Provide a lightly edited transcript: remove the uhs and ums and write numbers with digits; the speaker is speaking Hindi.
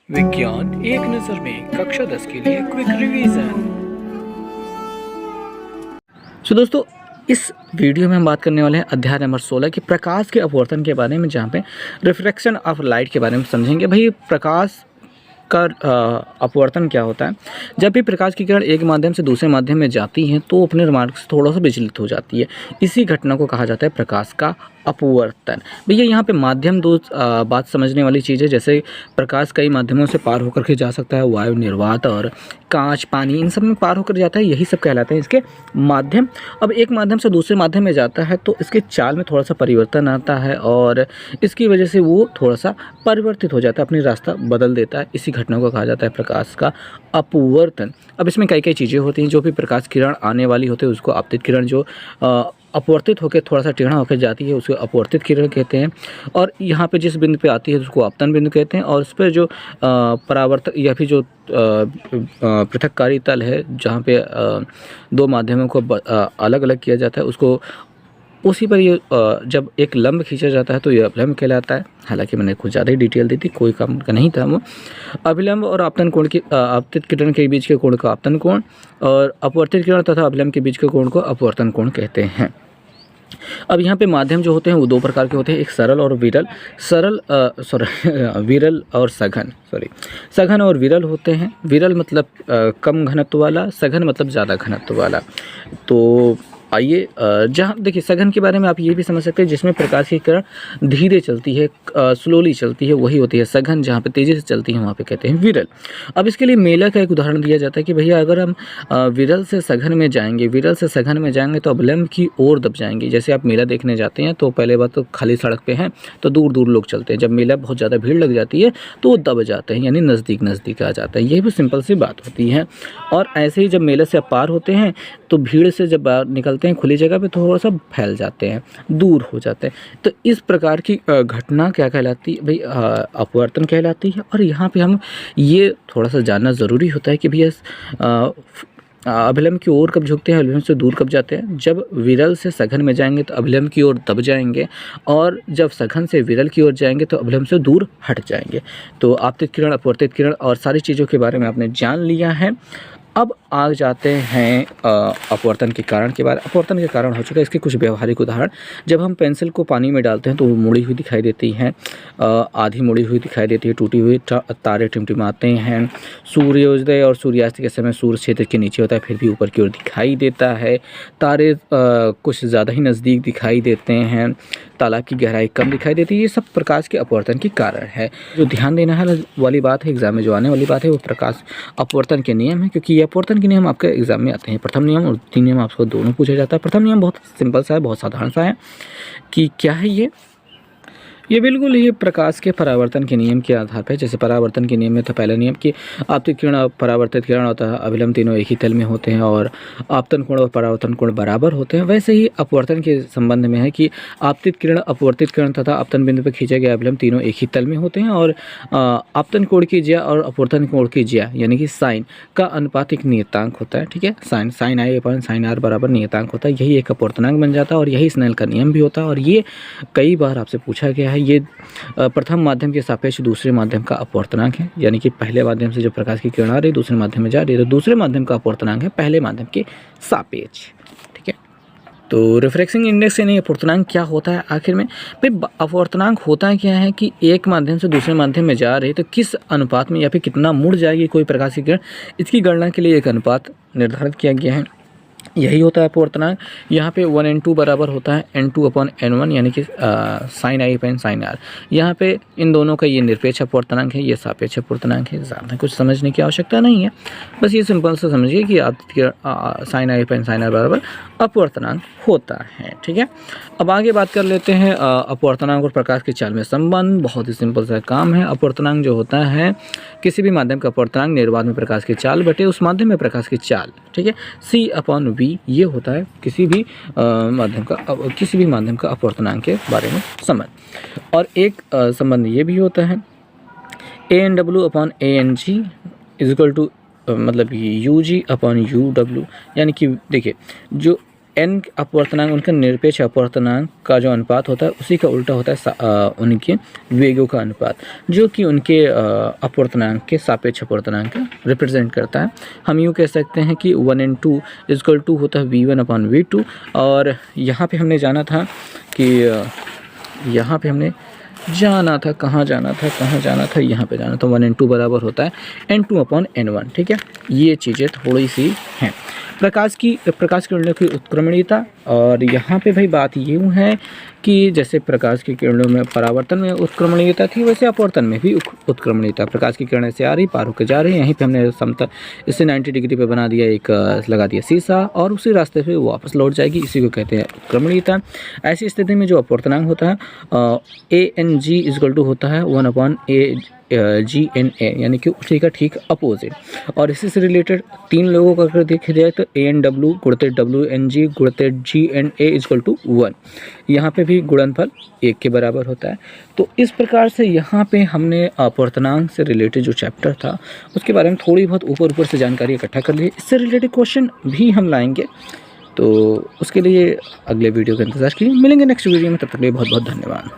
विज्ञान एक नज़र में कक्षा 10 के लिए क्विक रिवीजन। दोस्तों, इस वीडियो में हम बात करने वाले हैं अध्याय नंबर 16 की प्रकाश के अपवर्तन के बारे में, जहाँ पे रिफ्रैक्शन ऑफ लाइट के बारे में समझेंगे। भाई, प्रकाश का अपवर्तन क्या होता है? जब भी प्रकाश की किरण एक माध्यम से दूसरे माध्यम में जाती हैं तो अपने मार्ग से थोड़ा सा विचलित हो जाती है। इसी घटना को कहा जाता है प्रकाश का अपवर्तन। भैया, यहाँ पे माध्यम दो बात समझने वाली चीज़ है। जैसे प्रकाश कई माध्यमों से पार होकर के जा सकता है, वायु, निर्वात और कांच, पानी, इन सब में पार होकर जाता है। यही सब कहलाते हैं इसके माध्यम। अब एक माध्यम से दूसरे माध्यम में जाता है तो इसके चाल में थोड़ा सा परिवर्तन आता है और इसकी वजह से वो थोड़ा सा परिवर्तित हो जाता है, अपनी रास्ता बदल देता है। इसी घटना को कहा जाता है प्रकाश का अपवर्तन। अब इसमें कई कई चीज़ें होती हैं। जो भी प्रकाश किरण आने वाली होती है उसको आपतित किरण, जो अपवर्तित होकर थोड़ा सा टेढ़ा होकर जाती है उसको अपवर्तित किरण कहते हैं। और यहाँ पे जिस बिंदु पे आती है उसको आपतन बिंदु कहते हैं। और उस पर जो परावर्तक या फिर जो पृथक्कारी तल है, जहाँ पे दो माध्यमों को अलग अलग किया जाता है, उसको उसी पर ये जब एक लंब खींचा जाता है तो ये अभिलंब कहलाता है। हालांकि मैंने कुछ ज़्यादा ही डिटेल दी थी, कोई काम का नहीं था वो। अभिलंब और आपतन कोण की आपतित किरण के बीच के कोण को आपतन कोण और अपवर्तित किरण तथा अभिलंब के बीच के कोण को अपवर्तन कोण कहते हैं। अब यहाँ पे माध्यम जो होते हैं वो दो प्रकार के होते हैं, एक सरल और विरल। विरल और सघन, सघन और विरल होते हैं। विरल मतलब कम घनत्व वाला, सघन मतलब ज़्यादा घनत्व वाला। तो आइए, जहाँ देखिए सघन के बारे में आप ये भी समझ सकते हैं, जिसमें प्रकाश की किरण धीरे चलती है, स्लोली चलती है, वही होती है सघन। जहाँ पे तेज़ी से चलती है वहाँ पे कहते हैं विरल। अब इसके लिए मेला का एक उदाहरण दिया जाता है कि भैया, अगर हम विरल से सघन में जाएंगे, विरल से सघन में जाएंगे तो अभिलंब की ओर दब जाएंगे। जैसे आप मेला देखने जाते हैं तो पहले बात तो खाली सड़क पे हैं तो दूर दूर लोग चलते हैं। जब मेला बहुत ज़्यादा भीड़ लग जाती है तो वो दब जाते हैं, यानी नज़दीक नज़दीक आ जाता है। ये भी सिंपल सी बात होती है। और ऐसे ही जब मेले से आप पार होते हैं तो भीड़ से जब बाहर निकलते हैं खुली जगह पे थोड़ा सा फैल जाते हैं, दूर हो जाते हैं। तो इस प्रकार की घटना क्या कहलाती है भाई? अपवर्तन कहलाती है। और यहाँ पे हम ये थोड़ा सा जानना ज़रूरी होता है कि भैया अभिलंब की ओर कब झुकते हैं, अभिलंब से दूर कब जाते हैं। जब विरल से सघन में जाएंगे तो अभिलंब की ओर दब जाएंगे, और जब सघन से विरल की ओर जाएंगे तो अभिलंब से दूर हट जाएंगे। तो आपतित किरण, अपवर्तित किरण और सारी चीज़ों के बारे में आपने जान लिया है। अब आ जाते हैं अपवर्तन के कारण के बारे। अपवर्तन के कारण हो चुका है, इसके कुछ व्यवहारिक उदाहरण। जब हम पेंसिल को पानी में डालते हैं तो वो मुड़ी हुई दिखाई देती है, आधी मुड़ी हुई दिखाई देती है, टूटी हुई। तारे टिमटिमाते हैं। सूर्योदय और सूर्यास्त के समय सूर्य क्षेत्र के नीचे होता है फिर भी ऊपर की ओर दिखाई देता है। तारे कुछ ज़्यादा ही नज़दीक दिखाई देते हैं। तालाब की गहराई कम दिखाई देती है। ये सब प्रकाश के अपवर्तन के कारण है। जो ध्यान देना है वाली बात है, एग्जाम में जो आने वाली बात है, वो प्रकाश अपवर्तन के नियम है, क्योंकि ये अपवर्तन के नियम आपके एग्जाम में आते हैं। प्रथम नियम और द्वितीय नियम आपको दोनों पूछा जाता है। प्रथम नियम बहुत सिंपल सा है, बहुत साधारण सा है कि क्या है ये बिल्कुल ही प्रकाश के परावर्तन के नियम के आधार पर। जैसे परावर्तन के नियम में था पहला नियम कि आपतित किरण, परावर्तित किरण होता है, अभिलंब तीनों एक ही तल में होते हैं और आपतन कोण और परावर्तन कोण बराबर होते हैं। वैसे ही अपवर्तन के संबंध में है कि आपतित किरण, अपवर्तित किरण तथा आपतन बिंदु पर खींचा गया अभिलंब तीनों एक ही तल में होते हैं। और आपतन कोण की ज्या और अपवर्तन कोण की ज्या यानी कि साइन का अनुपात एक नियतांक होता है। ठीक है, sine I upon sine R बराबर नियतांक होता है। यही एक अपवर्तनांक बन जाता है और यही स्नेल का नियम भी होता है। और ये कई बार आपसे पूछा गया है। ये प्रथम माध्यम के सापेक्ष दूसरे माध्यम का अपवर्तनांक है, यानी कि पहले माध्यम से जो प्रकाश की किरण आ रही है दूसरे माध्यम में जा रही है तो दूसरे माध्यम का अपवर्तनांक है पहले माध्यम के सापेक्ष। ठीक है, तो रिफ्रैक्टिंग इंडेक्स यानी अपवर्तनांक क्या होता है आखिर में? भाई, अपवर्तनांक होता है क्या है कि एक माध्यम से दूसरे माध्यम में जा रही है तो किस अनुपात में या फिर कितना मुड़ जाएगी कोई प्रकाश की किरण, इसकी गणना के लिए एक अनुपात निर्धारित किया गया है। यही होता है अपवर्तनांक। यहाँ पे 1n2 बराबर होता है n2/n1, यानी कि sine I upon sine R. यहाँ पे इन दोनों का ये निरपेक्ष अपवर्तनांक है, ये सापेक्ष अपवर्तनांक है। ज़्यादा कुछ समझने की आवश्यकता नहीं है, बस ये सिंपल से समझिए कि आप sine I upon sine R बराबर अपवर्तनांक होता है। ठीक है, अब आगे बात कर लेते हैं अपवर्तनांक और प्रकाश की चाल में संबंध। बहुत ही सिंपल सा काम है। अपवर्तनांक जो होता है किसी भी माध्यम का अपवर्तनांक निर्वात में प्रकाश की चाल बटे उस माध्यम में प्रकाश की चाल। ठीक है, C/V ये होता है किसी भी माध्यम का अपवर्तनांक के बारे में संबंध। और एक संबंध ये भी होता है ANW/ANG इज इक्वल टू मतलब UG/UW, यानी कि देखिए जो n अपवर्तनांक उनका निरपेक्ष अपवर्तनांक का जो अनुपात होता है उसी का उल्टा होता है उनके वेगों का अनुपात, जो कि उनके अपवर्तनांक के सापेक्ष अपवर्तनांक रिप्रेजेंट करता है। हम यूँ कह सकते हैं कि 1n2 इक्वल टू होता है v1/v2। और यहाँ पे हमने जाना था कि यहाँ पे हमने जाना था, कहाँ जाना था, यहाँ पे जाना था। 1n2 बराबर होता है n2/n1। ठीक है, ये चीज़ें थोड़ी सी हैं। प्रकाश किरणों की उत्क्रमणीयता, और यहाँ पे भाई बात यूँ है कि जैसे प्रकाश की किरणों में परावर्तन में उत्क्रमणीयता थी, वैसे अपवर्तन में भी उत्क्रमणीयता। प्रकाश की किरणें से आ रही, पार होकर जा रही, यहीं पे हमने समतल इसे 90 डिग्री पे बना दिया, एक लगा दिया शीशा, और उसी रास्ते पे वापस लौट जाएगी। इसी को कहते हैं उत्क्रमणीयता। ऐसी स्थिति में जो अपवर्तनांक होता है ANG इक्वल टू होता है 1/GNA, यानी कि उसी का ठीक अपोजिट। और इसी से रिलेटेड 3 लोगों का अगर देखा जाए तो ANW गुणित WNG गुणित GNA इक्वल टू 1। यहाँ पे भी गुणनफल 1 के बराबर होता है। तो इस प्रकार से यहाँ पे हमने अपवर्तनांक से रिलेटेड जो चैप्टर था उसके बारे में थोड़ी बहुत ऊपर से जानकारी इकट्ठा कर ली। इससे रिलेटेड क्वेश्चन भी हम लाएंगे, तो उसके लिए अगले वीडियो का इंतज़ार कीजिए। मिलेंगे नेक्स्ट वीडियो में, तब तक के लिए बहुत बहुत धन्यवाद।